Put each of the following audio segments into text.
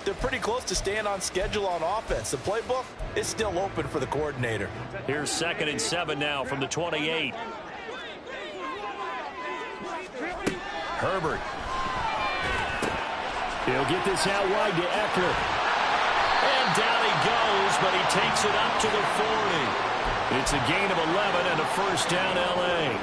they're pretty close to staying on schedule on offense. The playbook is still open for the coordinator. Here's 2nd and 7 now from the 28. Herbert. He'll get this out wide to Eckler. And down he goes, but he takes it up to the 40. It's a gain of 11 and a first down, L.A.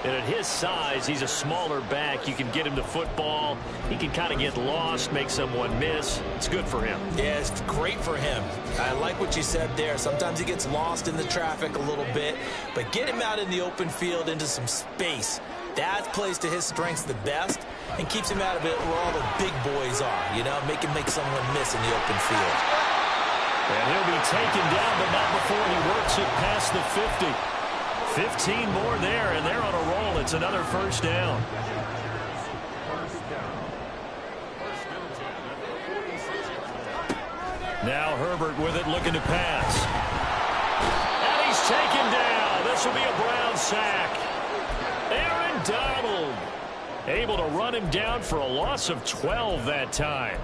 And at his size, he's a smaller back. You can get him the football. He can kind of get lost, make someone miss. It's good for him. Yeah, it's great for him. I like what you said there. Sometimes he gets lost in the traffic a little bit, but get him out in the open field into some space. That plays to his strengths the best and keeps him out of it where all the big boys are, you know, make someone miss in the open field. And he'll be taken down, but not before he works it past the 50. 15 more there, and they're on a roll. It's another first down. Now Herbert with it, looking to pass. And he's taken down. This will be a Brown sack. Aaron Donald able to run him down for a loss of 12 that time.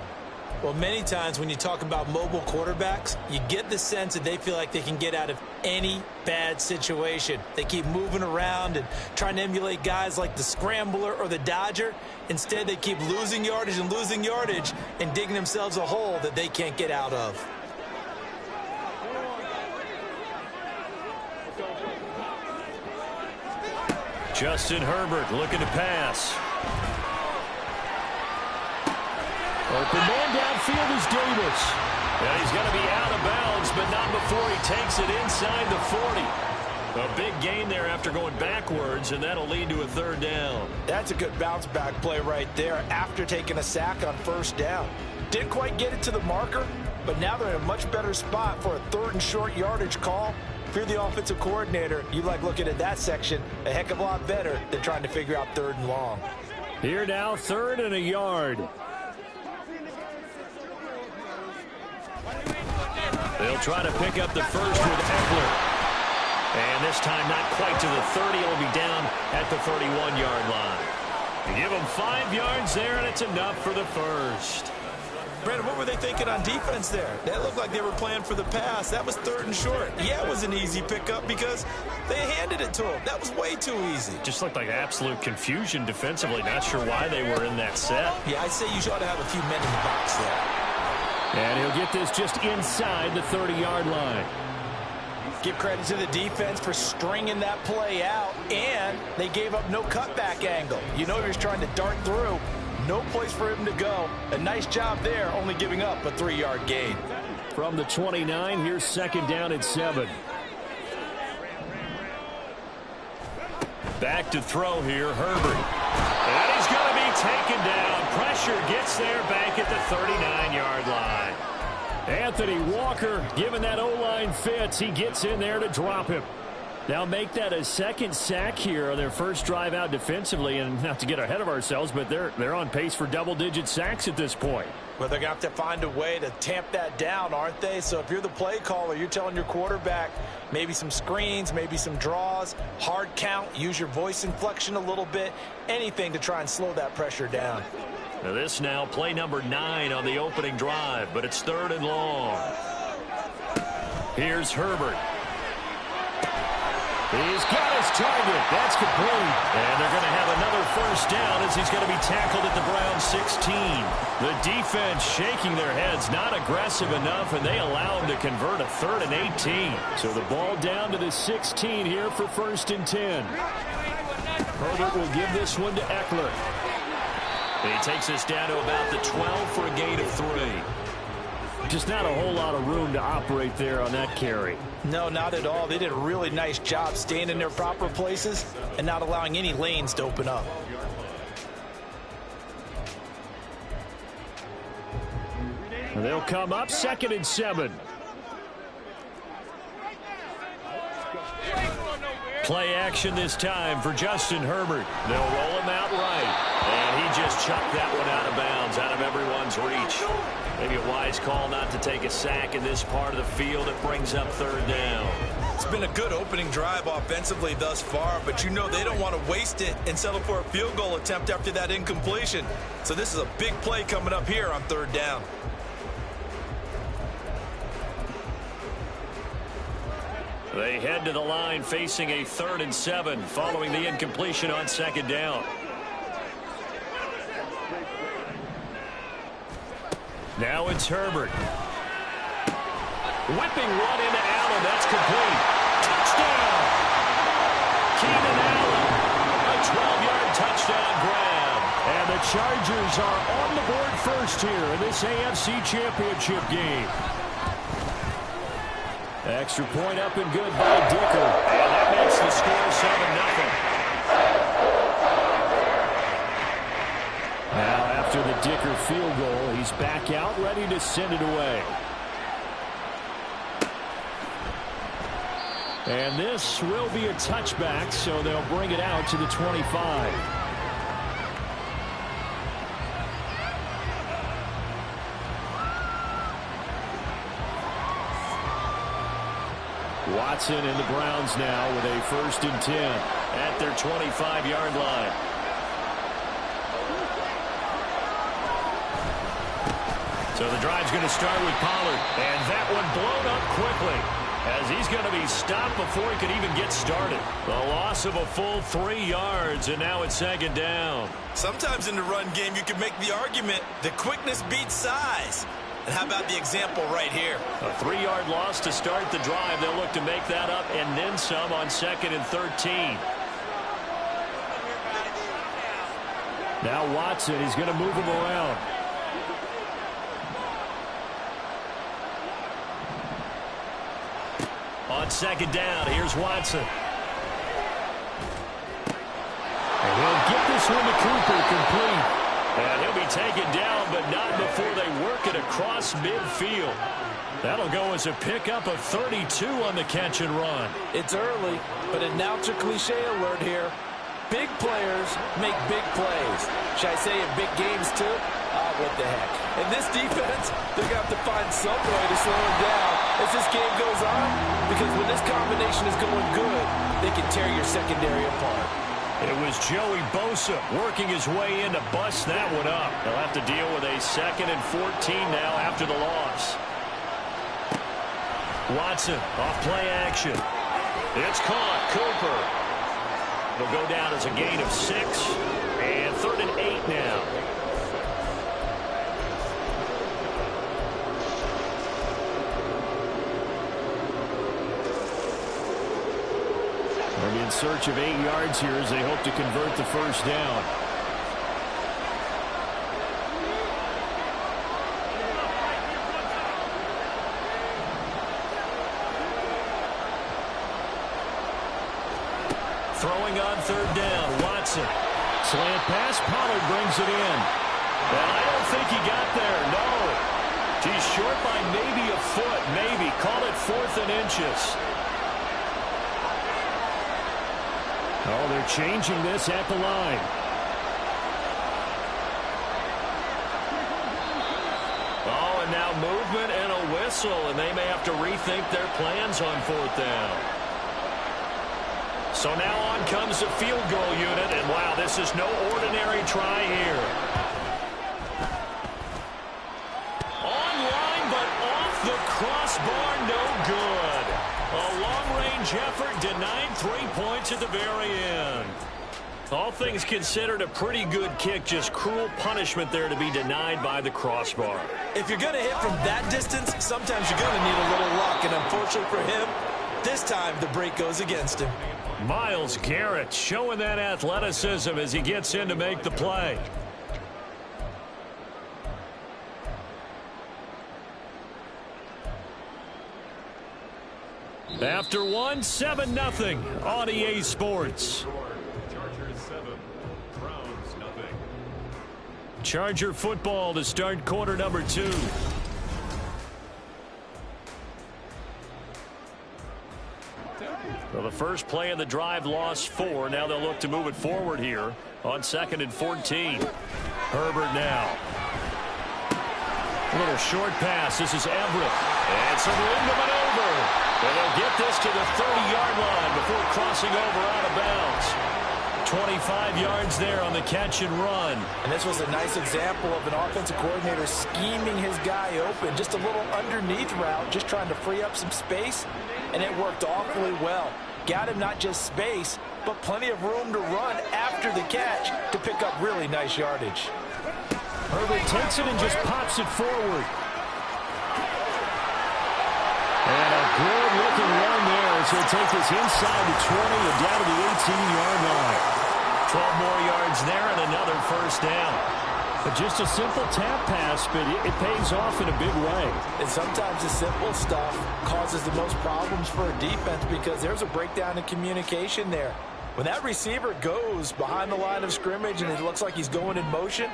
Well, many times when you talk about mobile quarterbacks, you get the sense that they feel like they can get out of any bad situation. They keep moving around and trying to emulate guys like the Scrambler or the Dodger. Instead, they keep losing yardage and digging themselves a hole that they can't get out of. Justin Herbert looking to pass. Open man downfield is Davis. And he's going to be out of bounds, but not before he takes it inside the 40. A big gain there after going backwards, and that'll lead to a third down. That's a good bounce back play right there after taking a sack on first down. Didn't quite get it to the marker, but now they're in a much better spot for a 3rd and short yardage call. If you're the offensive coordinator, you like looking at that section a heck of a lot better than trying to figure out 3rd and long. Here now, 3rd and a yard. They'll try to pick up the first with Eckler. And this time not quite to the 30. It'll be down at the 31-yard line. You give them 5 yards there, and it's enough for the first. Brandon, what were they thinking on defense there? That looked like they were playing for the pass. That was 3rd and short. Yeah, it was an easy pickup because they handed it to him. That was way too easy. Just looked like absolute confusion defensively. Not sure why they were in that set. Yeah, I'd say you ought to have a few men in the box there. And he'll get this just inside the 30-yard line. Give credit to the defense for stringing that play out, and they gave up no cutback angle. You know he was trying to dart through. No place for him to go. A nice job there, only giving up a 3-yard gain. From the 29, here's 2nd down and 7. Back to throw here, Herbert. And he's going to be taken down. Pressure gets there back at the 39-yard line. Anthony Walker giving that O-line fits. He gets in there to drop him. Now make that a 2nd sack here on their first drive out defensively, and not to get ahead of ourselves, but they're on pace for double-digit sacks at this point. Well, they're going to have to find a way to tamp that down, aren't they? So if you're the play caller, you're telling your quarterback maybe some screens, maybe some draws, hard count, use your voice inflection a little bit, anything to try and slow that pressure down. Now this now play number 9 on the opening drive, but it's 3rd and long. Here's Herbert. He's got his target. That's complete. And they're going to have another first down as he's going to be tackled at the Browns 16. The defense shaking their heads, not aggressive enough, and they allow him to convert a 3rd and 18. So the ball down to the 16 here for 1st and 10. Herbert will give this one to Eckler. He takes us down to about the 12 for a gain of 3. Just not a whole lot of room to operate there on that carry. No, not at all. They did a really nice job staying in their proper places and not allowing any lanes to open up. And they'll come up 2nd and 7. Play action this time for Justin Herbert. They'll roll him out right. And he just chucked that one out of bounds, out of everyone's reach. Maybe a wise call not to take a sack in this part of the field. It brings up 3rd down. It's been a good opening drive offensively thus far, but you know they don't want to waste it and settle for a field goal attempt after that incompletion. So this is a big play coming up here on 3rd down. They head to the line facing a 3rd and 7 following the incompletion on 2nd down. Now it's Herbert. Whipping one into Allen. That's complete. Touchdown! Keenan Allen. A 12-yard touchdown grab. And the Chargers are on the board first here in this AFC Championship game. Extra point up and good by Dicker. And that makes the score 7-0. Now after the Dicker field goal, he's back out ready to send it away. And this will be a touchback, so they'll bring it out to the 25. Watson and the Browns now with a 1st and 10 at their 25-yard line. So the drive's going to start with Pollard, and that one blown up quickly as he's going to be stopped before he could even get started. The loss of a full 3 yards, and now it's 2nd down. Sometimes in the run game, you can make the argument that quickness beats size. And how about the example right here? A 3-yard loss to start the drive. They'll look to make that up and then some on 2nd and 13. Now Watson, he's going to move him around. On 2nd down, here's Watson. And he'll get this one to Cooper, complete. And he'll be taken down, but not before they work it across midfield. That'll go as a pickup of 32 on the catch and run. It's early, but announce a cliche alert here. Big players make big plays. Should I say in big games too? What the heck. In this defense, they're going to have to find some way to slow him down as this game goes on. Because when this combination is going good, they can tear your secondary apart. It was Joey Bosa working his way in to bust that one up. They'll have to deal with a 2nd and 14 now after the loss. Watson off play action. It's caught. Cooper. It'll go down as a gain of 6. And 3rd and 8 now. They're in search of 8 yards here as they hope to convert the 1st down. Throwing on 3rd down, Watson. Slant pass, Pollard brings it in. And I don't think he got there, no. He's short by maybe a foot, maybe. Call it 4th and inches. Oh, they're changing this at the line. Oh, and now movement and a whistle, and they may have to rethink their plans on 4th down. So now on comes the field goal unit, and wow, this is no ordinary try here. Online, but off the crossbar, no good. A long-range effort denied 3 points at the very end. All things considered, a pretty good kick, just cruel punishment there to be denied by the crossbar. If you're going to hit from that distance, sometimes you're going to need a little luck, and unfortunately for him, this time the break goes against him. Myles Garrett showing that athleticism as he gets in to make the play. After one, 7-0 on EA Sports. Chargers 7, Browns 0. Charger football to start quarter number 2. Well, the first play of the drive lost 4. Now they'll look to move it forward here on 2nd and 14. Herbert now. A little short pass. This is Everett. And some room to maneuver. And they'll get this to the 30-yard line before crossing over out of bounds. 25 yards there on the catch and run. And this was a nice example of an offensive coordinator scheming his guy open. Just a little underneath route, just trying to free up some space, and it worked awfully well. Got him not just space, but plenty of room to run after the catch to pick up really nice yardage. Herbert takes it and just pops it forward. And a good-looking run there as he'll take this inside the 20 and down to the 18-yard line. 12 more yards there and another first down. But just a simple tap pass, but it pays off in a big way. And sometimes the simple stuff causes the most problems for a defense because there's a breakdown in communication there. When that receiver goes behind the line of scrimmage and it looks like he's going in motion,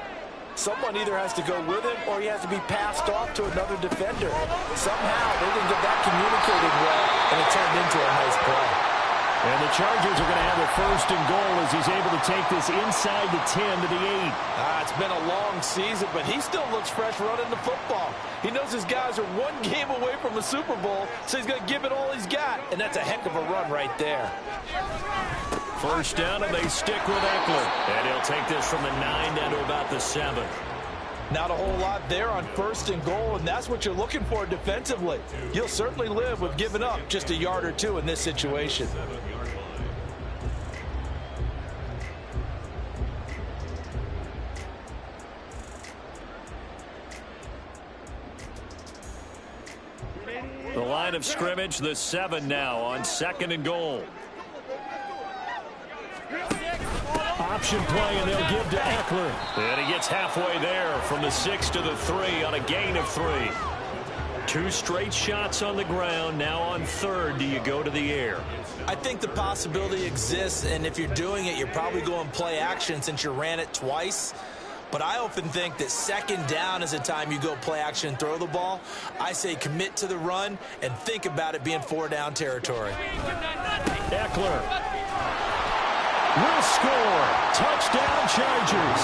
someone either has to go with him or he has to be passed off to another defender. Somehow they didn't get that communicated well, and it turned into a nice play. And the Chargers are going to have a first and goal as he's able to take this inside the 10 to the 8. It's been a long season, but he still looks fresh running the football. He knows his guys are one game away from a Super Bowl, so he's going to give it all he's got, and that's a heck of a run right there. First down, and they stick with Eckler. And he'll take this from the 9 down to about the 7. Not a whole lot there on first and goal, and that's what you're looking for defensively. You'll certainly live with giving up just a yard or two in this situation. The line of scrimmage, the 7 now on second and goal. Option play, and they'll give to Eckler. And he gets halfway there from the 6 to the 3 on a gain of 3. 2 straight shots on the ground. Now on third, do you go to the air? I think the possibility exists, and if you're doing it, you're probably going play action since you ran it twice. But I often think that second down is the time you go play action and throw the ball. I say commit to the run and think about it being 4-down territory. Eckler will score. Touchdown, Chargers.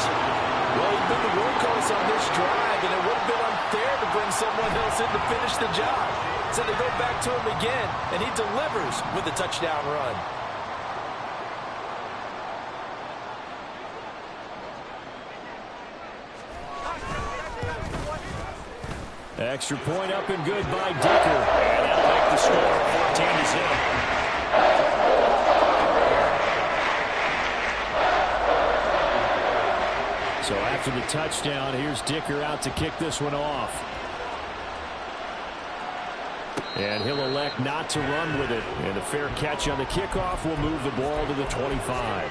Well, he's been the workhorse on this drive, and it would have been unfair to bring someone else in to finish the job. So they go back to him again, and he delivers with a touchdown run. Extra point up and good by Dicker. And that'll make the score 14-0. So after the touchdown, here's Dicker out to kick this one off. And he'll elect not to run with it. And a fair catch on the kickoff will move the ball to the 25.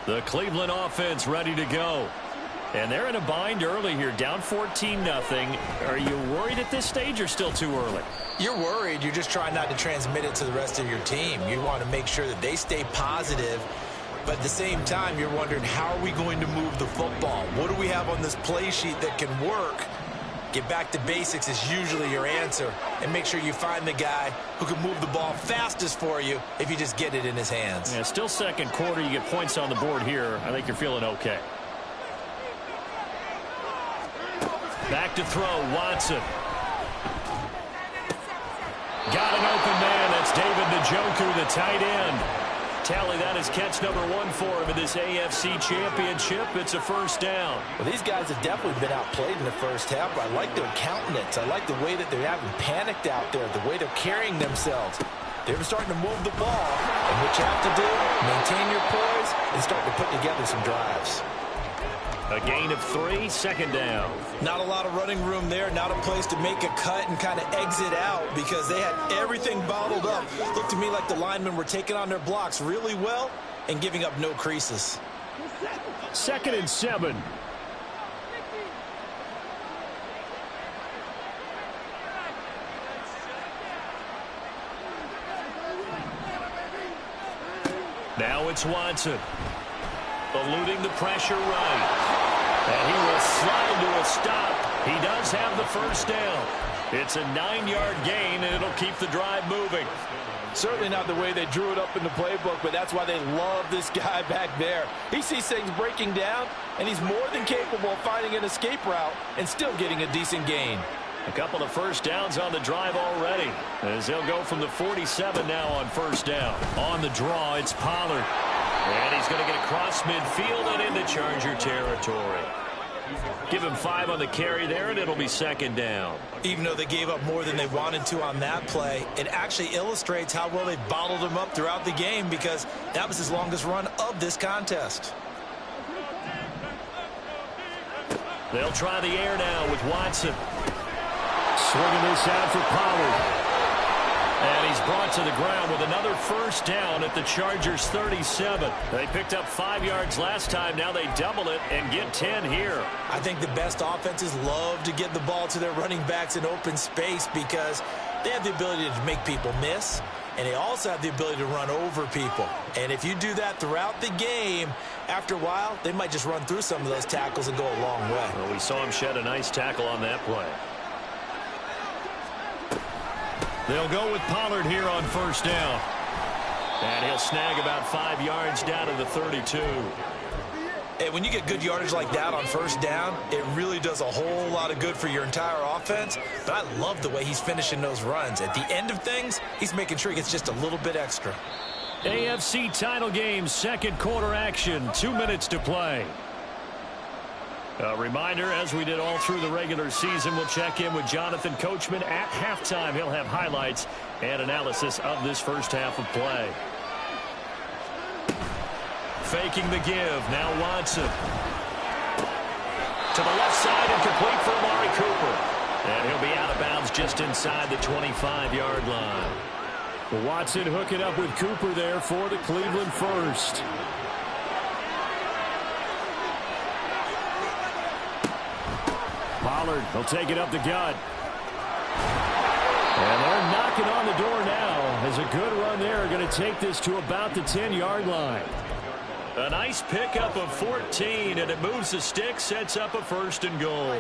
The Cleveland offense ready to go. And they're in a bind early here, down 14-0. Are you worried at this stage or still too early? You're worried. You're just trying not to transmit it to the rest of your team. You want to make sure that they stay positive. But at the same time, you're wondering, how are we going to move the football? What do we have on this play sheet that can work? Get back to basics is usually your answer. And make sure you find the guy who can move the ball fastest for you if you just get it in his hands. Yeah, still second quarter. You get points on the board here. I think you're feeling okay. Back to throw, Watson. Got an open man. That's David Njoku, the tight end. Tally, that is catch number 1 for him in this AFC Championship. It's a first down. Well, these guys have definitely been outplayed in the first half. I like their countenance. I like the way that they haven't panicked out there, the way they're carrying themselves. They're starting to move the ball. And what you have to do, maintain your poise and start to put together some drives. A gain of 3, second down. Not a lot of running room there, not a place to make a cut and kind of exit out because they had everything bottled up. Looked to me like the linemen were taking on their blocks really well and giving up no creases. 2nd and 7. Now it's Watson. Eluding the pressure right. And he will slide to a stop. He does have the first down. It's a 9-yard gain, and it'll keep the drive moving. Certainly not the way they drew it up in the playbook, but that's why they love this guy back there. He sees things breaking down, and he's more than capable of finding an escape route and still getting a decent gain. A couple of first downs on the drive already, as they'll go from the 47 now on first down. On the draw, it's Pollard. And he's going to get across midfield and into Charger territory. Give him 5 on the carry there, and it'll be second down. Even though they gave up more than they wanted to on that play, it actually illustrates how well they bottled him up throughout the game, because that was his longest run of this contest. They'll try the air now with Watson. Swinging this out for Pollard. And he's brought to the ground with another first down at the Chargers' 37. They picked up 5 yards last time. Now they double it and get 10 here. I think the best offenses love to get the ball to their running backs in open space, because they have the ability to make people miss, and they also have the ability to run over people. And if you do that throughout the game, after a while, they might just run through some of those tackles and go a long way. Well, we saw him shed a nice tackle on that play. They'll go with Pollard here on first down. And he'll snag about 5 yards down to the 32. And when you get good yardage like that on first down, it really does a whole lot of good for your entire offense. But I love the way he's finishing those runs. At the end of things, he's making sure he gets just a little bit extra. AFC title game, second quarter action, 2 minutes to play. A reminder, as we did all through the regular season, we'll check in with Jonathan Coachman at halftime. He'll have highlights and analysis of this first half of play. Faking the give. Now Watson. To the left side and complete for Amari Cooper. And he'll be out of bounds just inside the 25-yard line. Watson hooking up with Cooper there for the Cleveland first. Pollard, he'll take it up the gut. And they're knocking on the door now, as a good run there. Going to take this to about the 10-yard line. A nice pickup of 14, and it moves the stick, sets up a first and goal.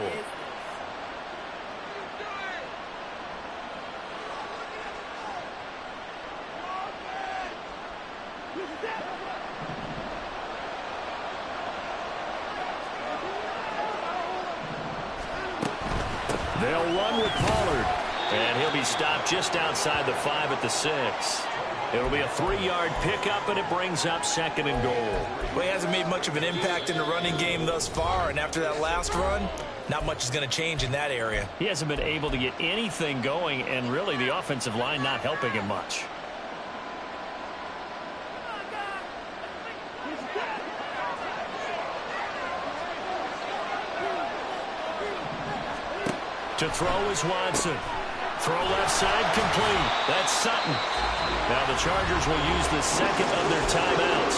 They'll run with Pollard. And he'll be stopped just outside the 5 at the 6. It'll be a 3-yard pickup, and it brings up second and goal. Well, he hasn't made much of an impact in the running game thus far, and after that last run, not much is going to change in that area. He hasn't been able to get anything going, and really the offensive line not helping him much. To throw is Watson. Throw left side complete. That's Sutton. Now the Chargers will use the second of their timeouts,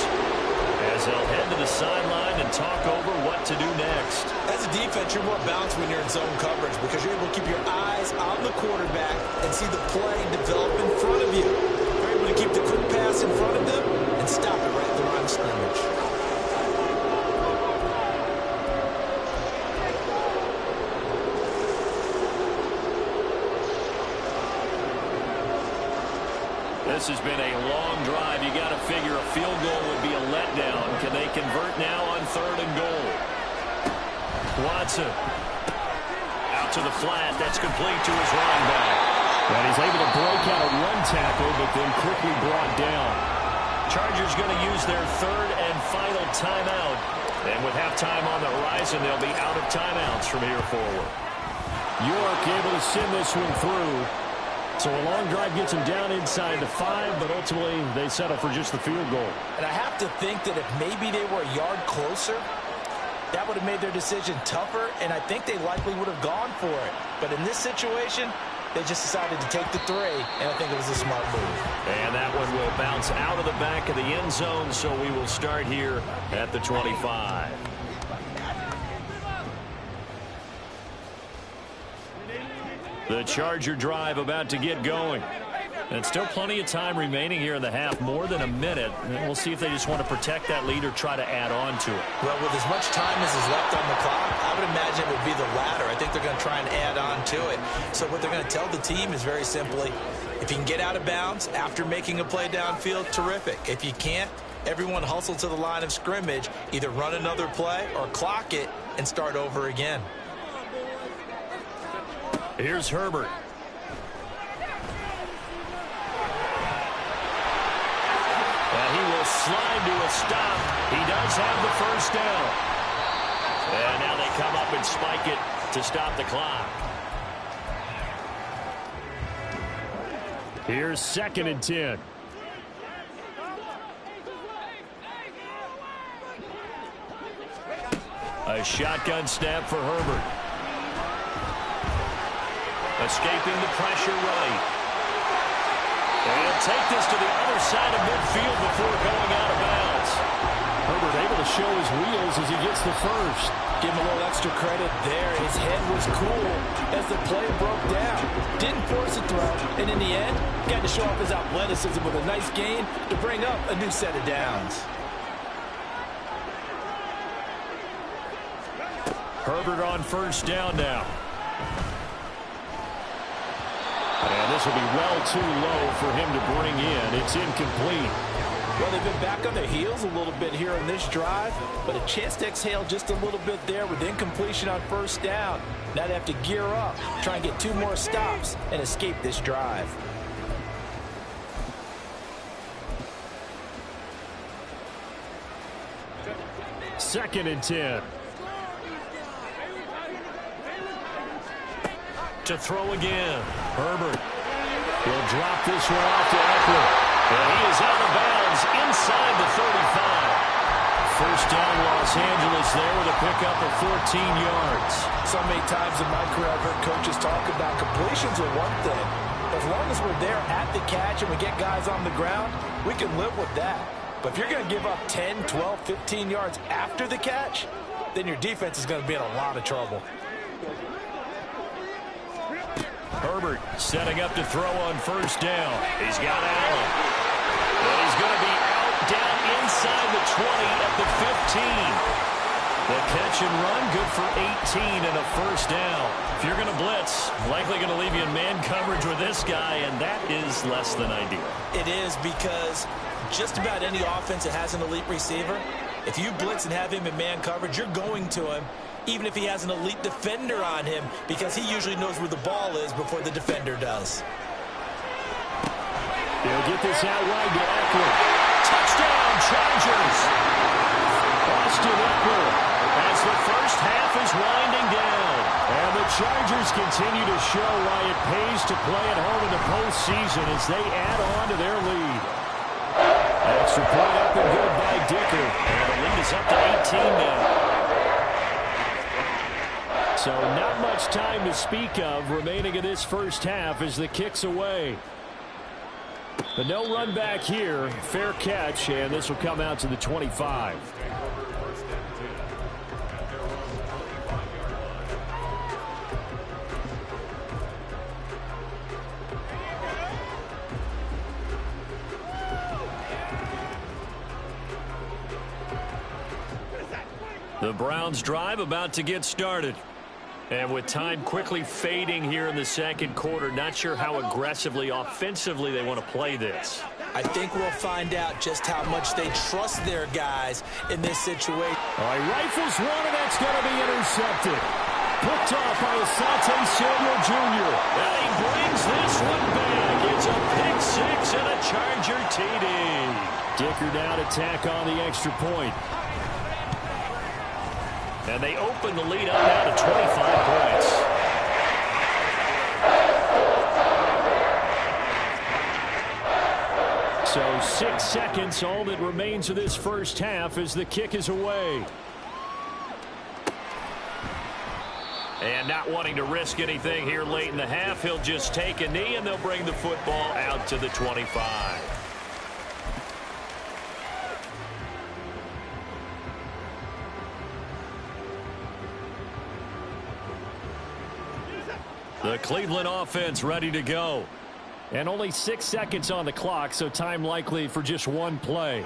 as they'll head to the sideline and talk over what to do next. As a defense, you're more balanced when you're in zone coverage, because you're able to keep your eyes on the quarterback and see the play develop in front of you. You're able to keep the quick pass in front of them and stop it right at the line of scrimmage. This has been a long drive. You got to figure a field goal would be a letdown. Can they convert now on third and goal? Watson. Out to the flat. That's complete to his running back. And he's able to break out a run tackle, but then quickly brought down. Chargers going to use their third and final timeout. And with halftime on the horizon, they'll be out of timeouts from here forward. York able to send this one through. So a long drive gets them down inside the 5, but ultimately they settle for just the field goal. And I have to think that if maybe they were a yard closer, that would have made their decision tougher, and I think they likely would have gone for it. But in this situation, they just decided to take the 3, and I think it was a smart move. And that one will bounce out of the back of the end zone, so we will start here at the 25. The Charger drive about to get going. And still plenty of time remaining here in the half, more than a minute. And we'll see if they just want to protect that lead or try to add on to it. Well, with as much time as is left on the clock, I would imagine it would be the latter. I think they're going to try and add on to it. So what they're going to tell the team is very simply, if you can get out of bounds after making a play downfield, terrific. If you can't, everyone hustle to the line of scrimmage, either run another play or clock it and start over again. Here's Herbert. And he will slide to a stop. He does have the first down. And now they come up and spike it to stop the clock. Here's 2nd and 10. A shotgun snap for Herbert. Escaping the pressure right. And take this to the other side of midfield before going out of bounds. Herbert able to show his wheels as he gets the first. Give him a little extra credit there. His head was cool as the play broke down. Didn't force a throw, and in the end, got to show off his athleticism with a nice gain to bring up a new set of downs. Herbert on first down now. And this will be well too low for him to bring in. It's incomplete. Well, they've been back on their heels a little bit here on this drive, but a chance to exhale just a little bit there with incompletion on first down. Now they have to gear up, try and get 2 more stops, and escape this drive. Second and 10. To throw again. Herbert. He'll drop this one off to Eckler. And he is out of bounds inside the 35. First down, Los Angeles there with a pickup of 14 yards. So many times in my career I've heard coaches talk about completions are one thing. As long as we're there at the catch and we get guys on the ground, we can live with that. But if you're going to give up 10, 12, 15 yards after the catch, then your defense is going to be in a lot of trouble. Herbert setting up to throw on first down. He's got Allen. And he's going to be out down inside the 20 at the 15. The catch and run, good for 18 and a first down. If you're going to blitz, likely going to leave you in man coverage with this guy, and that is less than ideal. It is, because just about any offense that has an elite receiver, if you blitz and have him in man coverage, you're going to him, even if he has an elite defender on him, because he usually knows where the ball is before the defender does. They'll get this out wide to Eckler. Touchdown, Chargers! Austin Eckler. As the first half is winding down. And the Chargers continue to show why it pays to play at home in the postseason as they add on to their lead. Extra point up and good by Dicker. And the lead is up to 18 now. So not much time to speak of remaining in this first half as the kick's away. But no run back here. Fair catch, and this will come out to the 25. The Browns drive about to get started. And with time quickly fading here in the second quarter, not sure how aggressively, offensively they want to play this. I think we'll find out just how much they trust their guys in this situation. All right, rifles one, and that's going to be intercepted. Picked off by Asante Samuel Jr. And he brings this one back. It's a pick six and a Charger TD. Dicker now to tack on the extra point. And they open the lead up now to 25 points. So 6 seconds, all that remains of this first half as the kick is away. And not wanting to risk anything here late in the half, he'll just take a knee and they'll bring the football out to the 25. The Cleveland offense ready to go. And only 6 seconds on the clock, so time likely for just one play.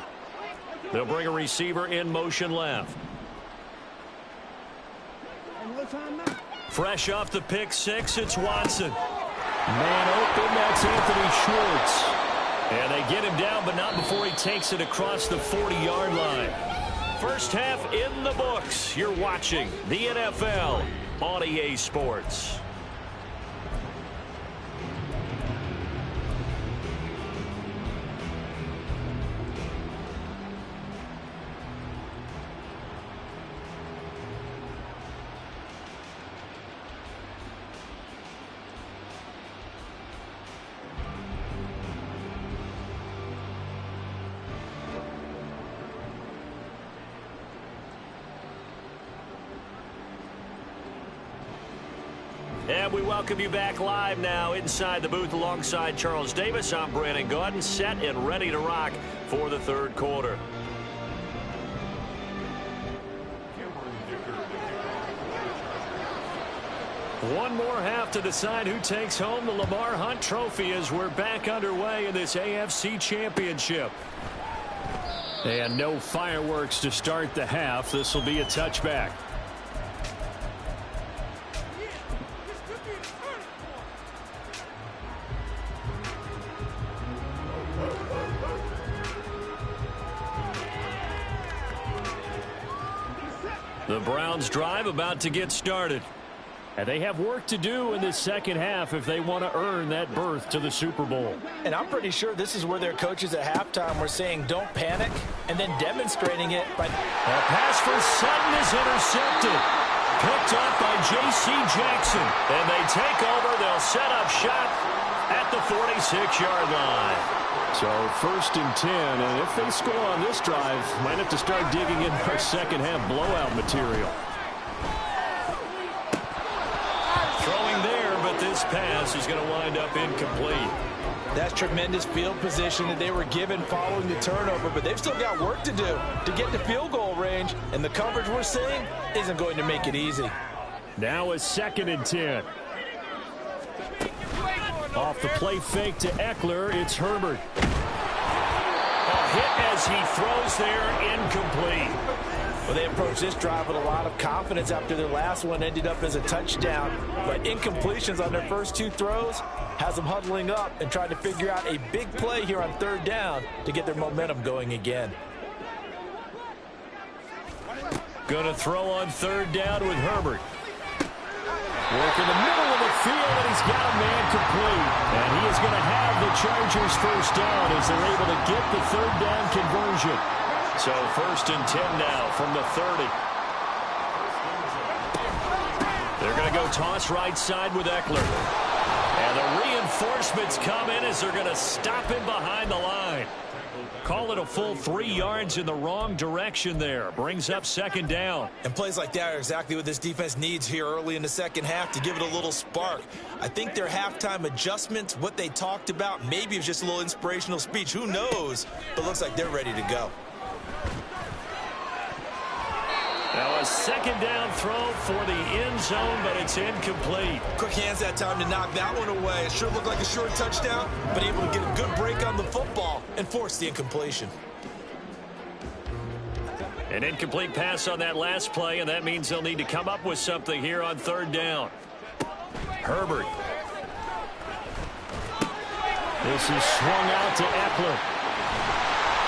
They'll bring a receiver in motion left. Fresh off the pick six, it's Watson. Man open, that's Anthony Schwartz. And they get him down, but not before he takes it across the 40-yard line. First half in the books. You're watching the NFL on EA Sports. And we welcome you back live now inside the booth alongside Charles Davis. I'm Brandon Gaudin, set and ready to rock for the third quarter. One more half to decide who takes home the Lamar Hunt Trophy as we're back underway in this AFC Championship. And no fireworks to start the half. This will be a touchback. The Browns drive about to get started. And they have work to do in this second half if they want to earn that berth to the Super Bowl. And I'm pretty sure this is where their coaches at halftime were saying don't panic and then demonstrating it by... A pass for Sutton is intercepted. Picked off by J.C. Jackson. And they take over. They'll set up shop at the 46-yard line. So 1st and 10, and if they score on this drive, might have to start digging in our second half blowout material. Throwing there, but this pass is going to wind up incomplete. That's tremendous field position that they were given following the turnover, but they've still got work to do to get to field goal range, and the coverage we're seeing isn't going to make it easy. Now a 2nd and 10. Off the play fake to Eckler, it's Herbert. A hit as he throws there, incomplete. Well, they approached this drive with a lot of confidence after their last one ended up as a touchdown. But incompletions on their first 2 throws has them huddling up and trying to figure out a big play here on 3rd down to get their momentum going again. Going to throw on 3rd down with Herbert. Work in the middle of the field, and he's got a man complete. And he is going to have the Chargers first down as they're able to get the 3rd down conversion. So 1st and 10 now from the 30. They're going to go toss right side with Eckler. And the reinforcements come in as they're going to stop him behind the line. Call it a full 3 yards in the wrong direction there. Brings up 2nd down. And plays like that are exactly what this defense needs here early in the second half to give it a little spark. I think their halftime adjustments, what they talked about, maybe it was just a little inspirational speech. Who knows? But looks like they're ready to go. Now a 2nd down throw for the end zone, but it's incomplete. Quick hands that time to knock that one away. It sure looked like a short touchdown, but able to get a good break on the football and force the incompletion. An incomplete pass on that last play, and that means they'll need to come up with something here on 3rd down. Herbert. This is swung out to Eckler.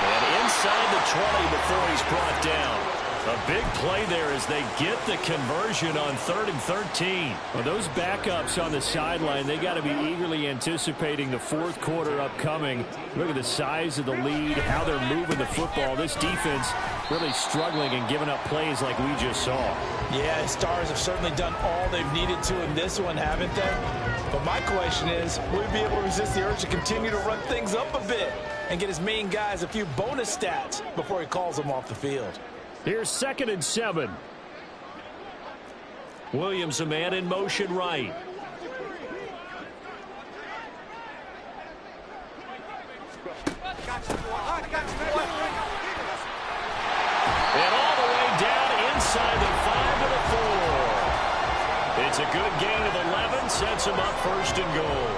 And inside the 20 before he's brought down. A big play there as they get the conversion on 3rd and 13. Well, those backups on the sideline, they got to be eagerly anticipating the 4th quarter upcoming. Look at the size of the lead, how they're moving the football. This defense really struggling and giving up plays like we just saw. Yeah, Stars have certainly done all they've needed to in this one, haven't they? But my question is, will we be able to resist the urge to continue to run things up a bit and get his main guys a few bonus stats before he calls them off the field? Here's 2nd and 7. Williams, a man in motion right. And all the way down inside the 5 to the 4. It's a good gain of 11, sets him up 1st and goal.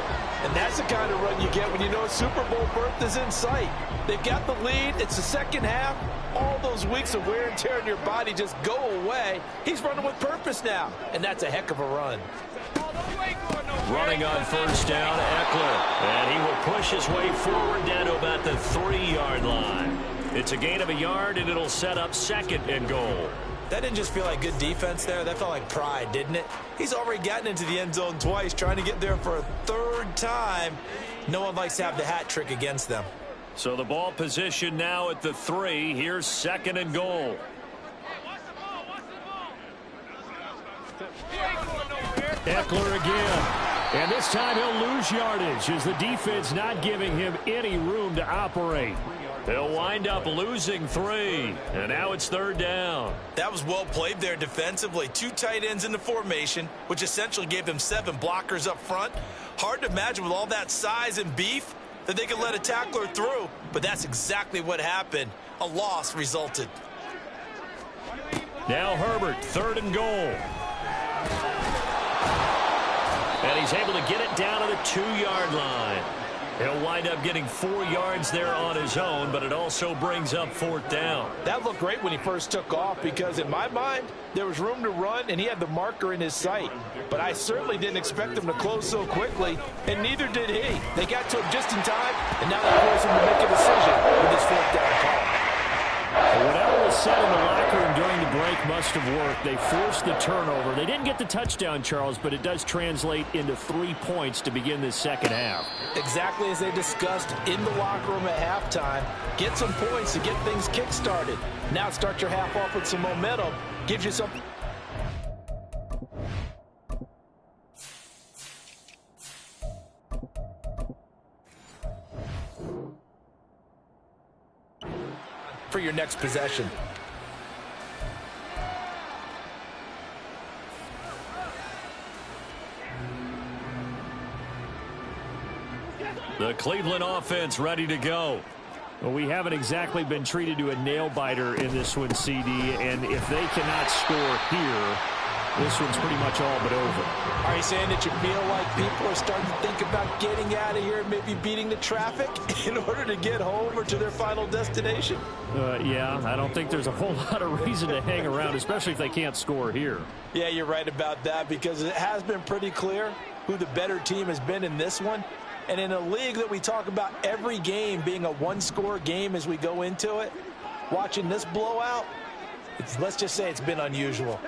And that's the kind of run you get when you know a Super Bowl berth is in sight. They've got the lead. It's the second half. All those weeks of wear and tear in your body just go away. He's running with purpose now, and that's a heck of a run. Running on first down, Eckler. And he will push his way forward down to about the 3-yard line. It's a gain of a yard, and it'll set up second and goal. That didn't just feel like good defense there. That felt like pride, didn't it? He's already gotten into the end zone twice, trying to get there for a third time. No one likes to have the hat trick against them. So the ball position now at the 3. Here's second and goal. Eckler again. And this time he'll lose yardage as the defense not giving him any room to operate. They'll wind up losing 3. And now it's third down. That was well played there defensively. 2 tight ends in the formation, which essentially gave them 7 blockers up front. Hard to imagine with all that size and beef that they could let a tackler through. But that's exactly what happened. A loss resulted. Now Herbert, third and goal. And he's able to get it down to the 2-yard line. He'll wind up getting 4 yards there on his own, but it also brings up fourth down. That looked great when he first took off because, in my mind, there was room to run, and he had the marker in his sight. But I certainly didn't expect him to close so quickly, and neither did he. They got to him just in time, and now they force him to make a decision with his fourth down call. Whatever was said in the locker room during the break must have worked. They forced the turnover. They didn't get the touchdown, Charles, but it does translate into 3 points to begin this second half. Exactly as they discussed in the locker room at halftime. Get some points to get things kick-started. Now start your half off with some momentum. Gives you some... for your next possession. The Cleveland offense ready to go. Well, we haven't exactly been treated to a nail-biter in this one, CD, and if they cannot score here, this one's pretty much all but over. Are you saying that you feel like people are starting to think about getting out of here and maybe beating the traffic in order to get home or to their final destination? Yeah, I don't think there's a whole lot of reason to hang around, especially if they can't score here. Yeah, you're right about that because it has been pretty clear who the better team has been in this one. And in a league that we talk about every game being a one-score game as we go into it, watching this blowout, let's just say it's been unusual.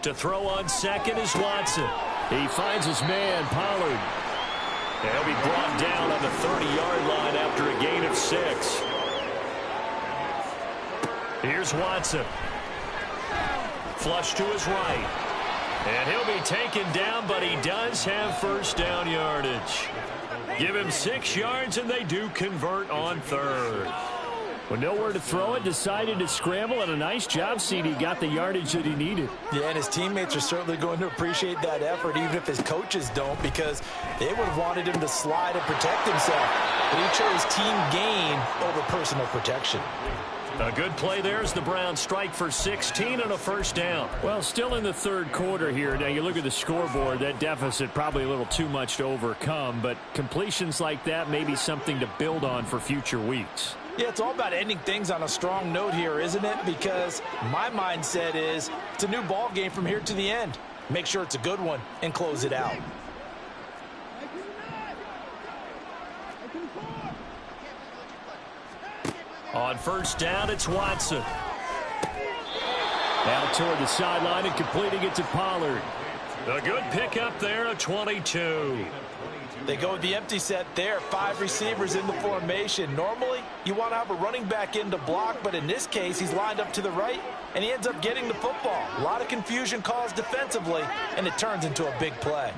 To throw on second is Watson. He finds his man, Pollard. And he'll be brought down on the 30-yard line after a gain of 6. Here's Watson. Flush to his right. And he'll be taken down, but he does have first down yardage. Give him 6 yards, and they do convert on third. With nowhere to throw it, decided to scramble, and a nice job, CD. Got the yardage that he needed. Yeah, and his teammates are certainly going to appreciate that effort, even if his coaches don't, because they would have wanted him to slide and protect himself. But he chose team gain over personal protection. A good play there as the Browns strike for 16 and a first down. Well, still in the third quarter here. Now, you look at the scoreboard, that deficit probably a little too much to overcome, but completions like that may be something to build on for future weeks. Yeah, it's all about ending things on a strong note here, isn't it? Because my mindset is it's a new ball game from here to the end. Make sure it's a good one and close it out. On first down, it's Watson. Now toward the sideline and completing it to Pollard. A good pickup there, a 22. They go with the empty set there. 5 receivers in the formation. Normally, you want to have a running back in to block, but in this case, he's lined up to the right, and he ends up getting the football. A lot of confusion caused defensively, and it turns into a big play.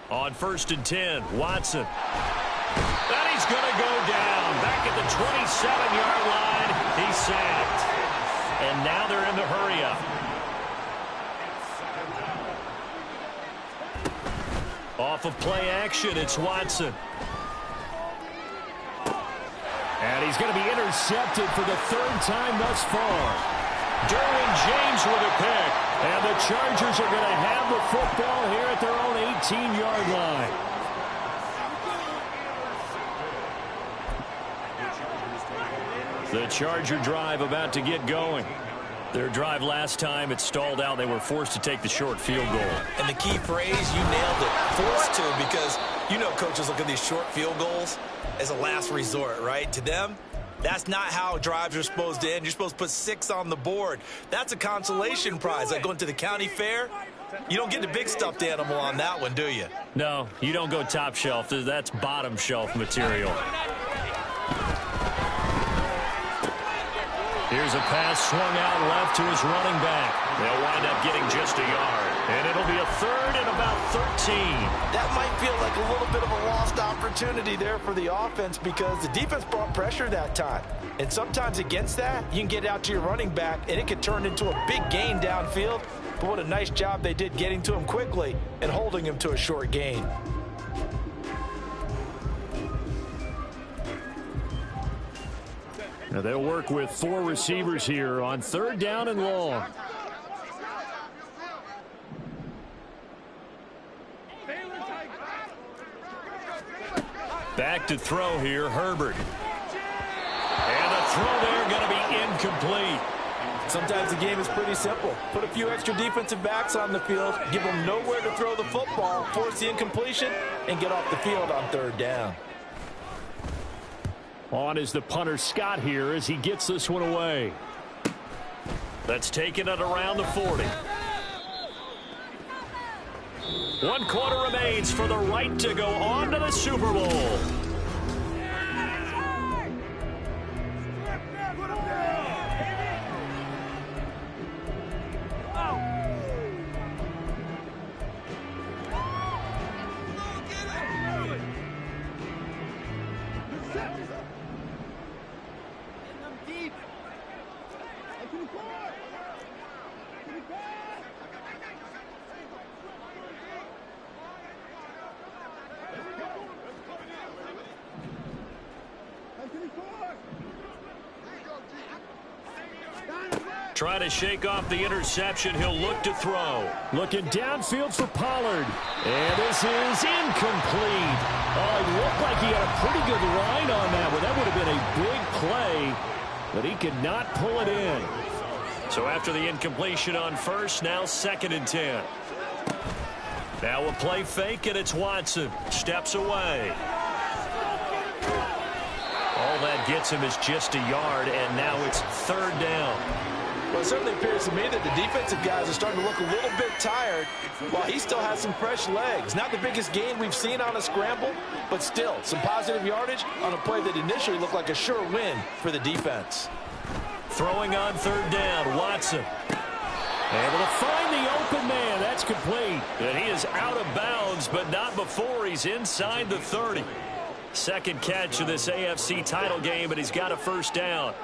On first and 10, Watson. And he's going to go down. Back at the 27-yard line, he's sacked. And now they're in the hurry-up. Off of play action, it's Watson. And he's going to be intercepted for the third time thus far. Derwin James with a pick. And the Chargers are going to have the football here at their own 18-yard line. The Charger drive about to get going. Their drive last time, it stalled out. They were forced to take the short field goal. And the key phrase, you nailed it, forced to, because you know coaches look at these short field goals as a last resort, right? To them, that's not how drives are supposed to end. You're supposed to put 6 on the board. That's a consolation prize. Like going to the county fair, you don't get the big stuffed animal on that one, do you? No, you don't go top shelf. That's bottom shelf material. Here's a pass swung out left to his running back. They'll wind up getting just a yard. And it'll be a 3rd and about 13. That might feel like a little bit of a lost opportunity there for the offense because the defense brought pressure that time. And sometimes against that, you can get out to your running back, and it could turn into a big gain downfield. But what a nice job they did getting to him quickly and holding him to a short gain. Now they'll work with 4 receivers here on 3rd down and long. Back to throw here, Herbert. And the throw there going to be incomplete. Sometimes the game is pretty simple. Put a few extra defensive backs on the field, give them nowhere to throw the football, force the incompletion, and get off the field on 3rd down. On is the punter Scott here as he gets this one away. That's taken it around the 40. 1 quarter remains for the right to go on to the Super Bowl. Trying to shake off the interception. He'll look to throw. Looking downfield for Pollard. And this is incomplete. Oh, it looked like he had a pretty good line on that one. That would have been a big play, but he could not pull it in. So after the incompletion on first, now 2nd and 10. Now a play fake, and it's Watson. Steps away. All that gets him is just a yard, and now it's 3rd down. Well, it certainly appears to me that the defensive guys are starting to look a little bit tired while he still has some fresh legs. Not the biggest gain we've seen on a scramble, but still some positive yardage on a play that initially looked like a sure win for the defense. Throwing on 3rd down, Watson. Able to find the open man. That's complete. And he is out of bounds, but not before he's inside the 30. 2nd catch of this AFC title game, but he's got a 1st down.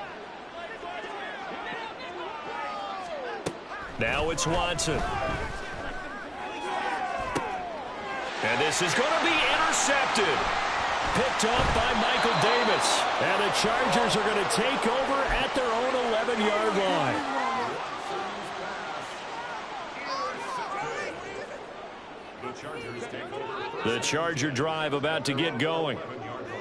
Now it's Watson. And this is going to be intercepted. Picked up by Michael Davis. And the Chargers are going to take over at their own 11-yard line. The Charger drive about to get going.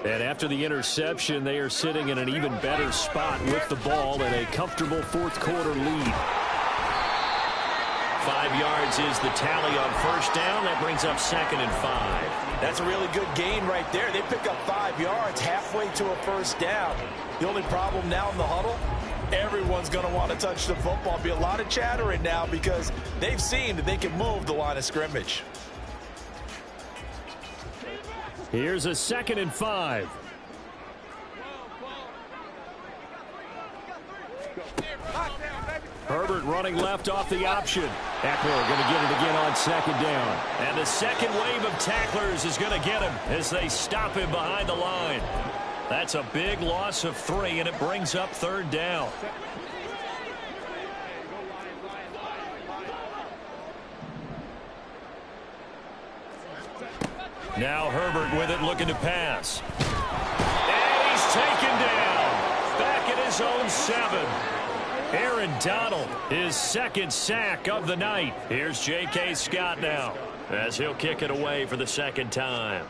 And after the interception, they are sitting in an even better spot with the ball and a comfortable 4th quarter lead. 5 yards is the tally on 1st down. That brings up 2nd and 5. That's a really good gain right there. They pick up 5 yards halfway to a 1st down. The only problem now in the huddle, everyone's going to want to touch the football. Be a lot of chattering now because they've seen that they can move the line of scrimmage. Here's a 2nd and 5. Herbert running left off the option. Eckler going to get it again on 2nd down. And the second wave of tacklers is going to get him as they stop him behind the line. That's a big loss of 3, and it brings up 3rd down. Now Herbert with it, looking to pass. And he's taken down. Back at his own 7. Aaron Donald, his second sack of the night. Here's J.K. Scott now as he'll kick it away for the second time.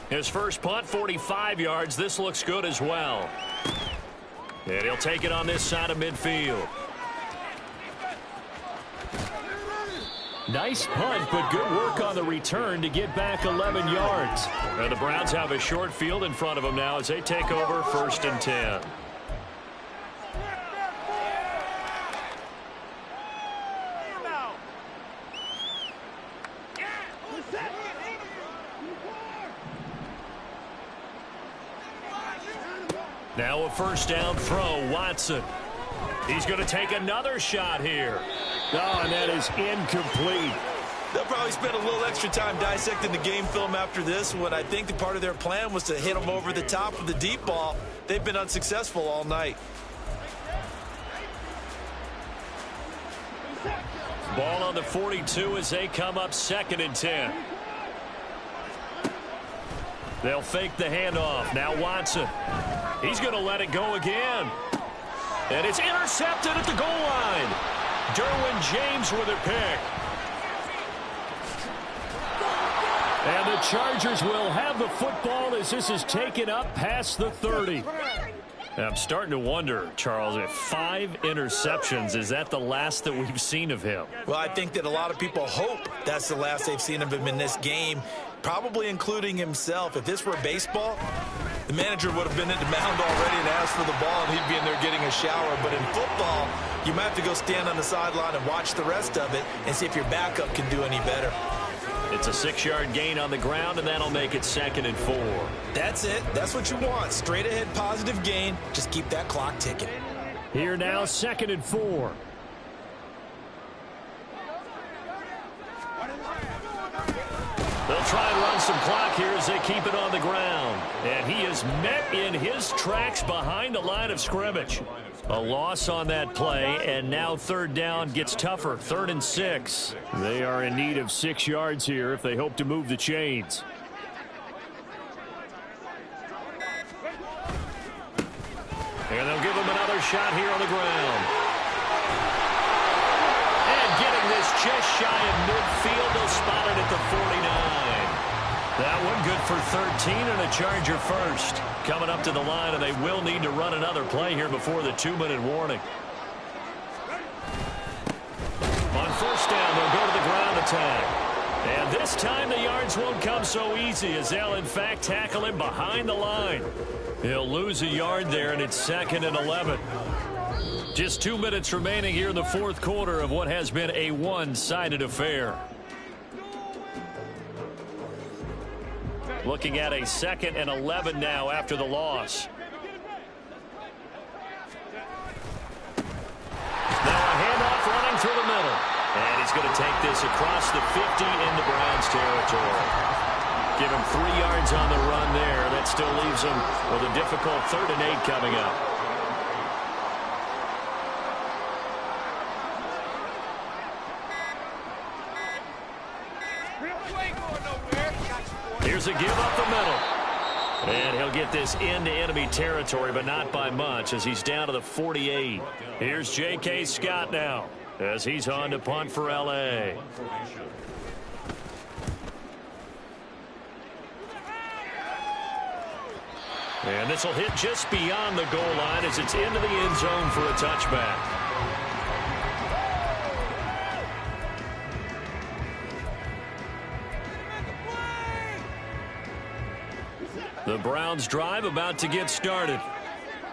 His first punt, 45 yards. This looks good as well. And he'll take it on this side of midfield. Nice punt, but good work on the return to get back 11 yards. And the Browns have a short field in front of them now as they take over 1st and 10. Now a first down throw, Watson. He's going to take another shot here. Oh, and that is incomplete. They'll probably spend a little extra time dissecting the game film after this one. I think the part of their plan was to hit them over the top with the deep ball. They've been unsuccessful all night. Ball on the 42 as they come up 2nd and 10. They'll fake the handoff. Now Watson. He's going to let it go again. And it's intercepted at the goal line. Derwin James with a pick. And the Chargers will have the football as this is taken up past the 30. I'm starting to wonder, Charles, if 5 interceptions, is that the last that we've seen of him? Well, I think that a lot of people hope that's the last they've seen of him in this game, probably including himself. If this were baseball, the manager would have been at the mound already and asked for the ball, and he'd be in there getting a shower. But in football, you might have to go stand on the sideline and watch the rest of it and see if your backup can do any better. It's a 6-yard gain on the ground, and that'll make it 2nd and 4. That's it. That's what you want. Straight ahead positive gain. Just keep that clock ticking. Here now, 2nd and 4. They'll try and run some clock here as they keep it on the ground. And he is met in his tracks behind the line of scrimmage. A loss on that play, and now 3rd down gets tougher. 3rd and 6. They are in need of 6 yards here if they hope to move the chains. And they'll give him another shot here on the ground. And getting this just shy of midfield, they'll spot it at the 49. That one good for 13 and a Charger first. Coming up to the line, and they will need to run another play here before the 2-minute warning. On 1st down, they'll go to the ground attack. And this time the yards won't come so easy as they'll, in fact, tackle him behind the line. He'll lose a yard there, and it's 2nd and 11. Just 2 minutes remaining here in the 4th quarter of what has been a one-sided affair. Looking at a 2nd and 11 now after the loss. Now a handoff running through the middle. And he's going to take this across the 50 into Browns territory. Give him 3 yards on the run there. That still leaves him with a difficult 3rd and 8 coming up. Here's a give up the middle. And he'll get this into enemy territory, but not by much as he's down to the 48. Here's J.K. Scott now as he's on to punt for L.A. And this will hit just beyond the goal line as it's into the end zone for a touchback. The Browns drive about to get started.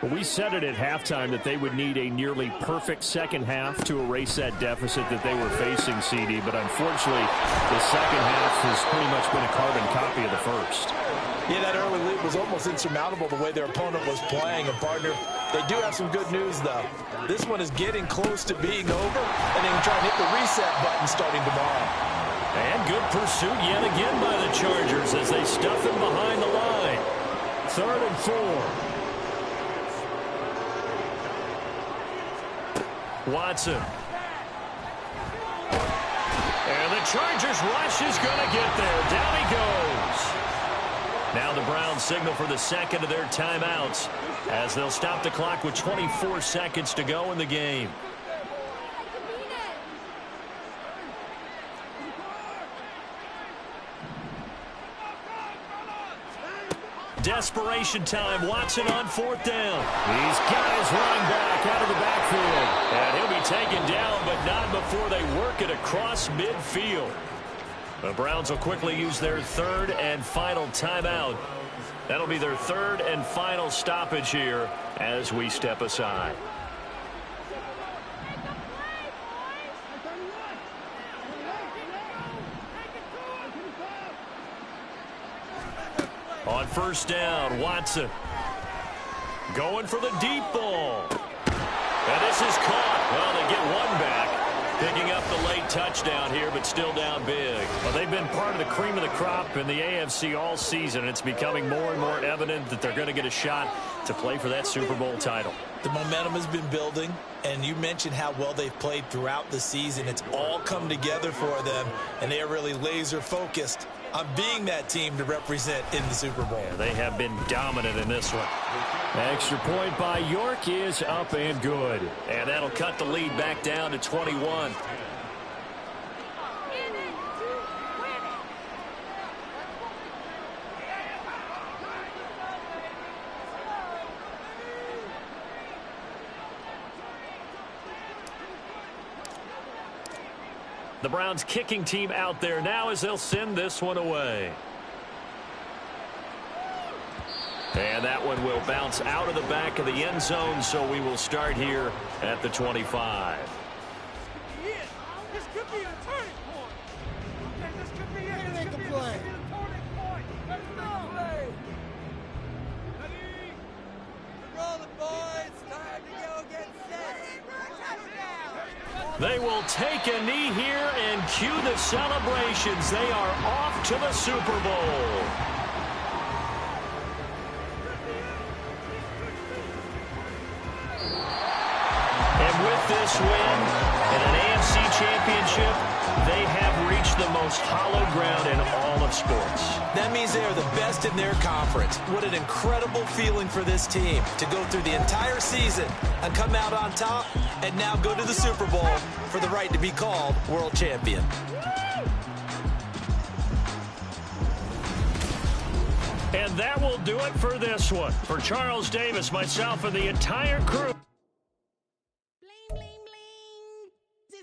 We said it at halftime that they would need a nearly perfect second half to erase that deficit that they were facing, CD. But unfortunately, the second half has pretty much been a carbon copy of the first. Yeah, that early lead was almost insurmountable the way their opponent was playing. And, partner, they do have some good news, though. This one is getting close to being over, and they can try and hit the reset button starting tomorrow. And good pursuit yet again by the Chargers as they stuff him behind the line. 3rd and 4. Watson. And the Chargers rush is going to get there. Down he goes. Now the Browns signal for the second of their timeouts as they'll stop the clock with 24 seconds to go in the game. Desperation time. Watson on fourth down. These guys running back out of the backfield. And he'll be taken down, but not before they work it across midfield. The Browns will quickly use their third and final timeout. That'll be their third and final stoppage here as we step aside. On first down, Watson going for the deep ball. And this is caught. Well, they get one back. Picking up the late touchdown here, but still down big. Well, they've been part of the cream of the crop in the AFC all season. It's becoming more and more evident that they're going to get a shot to play for that Super Bowl title. The momentum has been building, and you mentioned how well they've played throughout the season. It's all come together for them, and they are really laser-focused on being that team to represent in the Super Bowl. Yeah, they have been dominant in this one. Extra point by York is up and good. And that'll cut the lead back down to 21. The Browns kicking team out there now as they'll send this one away. And that one will bounce out of the back of the end zone, so we will start here at the 25. This could be a turning point. Okay, this could be it. This could be a turning point. Let's go. Ready? Rolling, boys. Time to go get set. They will take a knee here and cue the celebrations. They are off to the Super Bowl. And with this win and an AFC championship, they have reached the most hallowed ground in all of sports. That means they are the best in their conference. What an incredible feeling for this team to go through the entire season and come out on top and now go to the Super Bowl for the right to be called world champion. And that will do it for this one. For Charles Davis, myself, and the entire crew.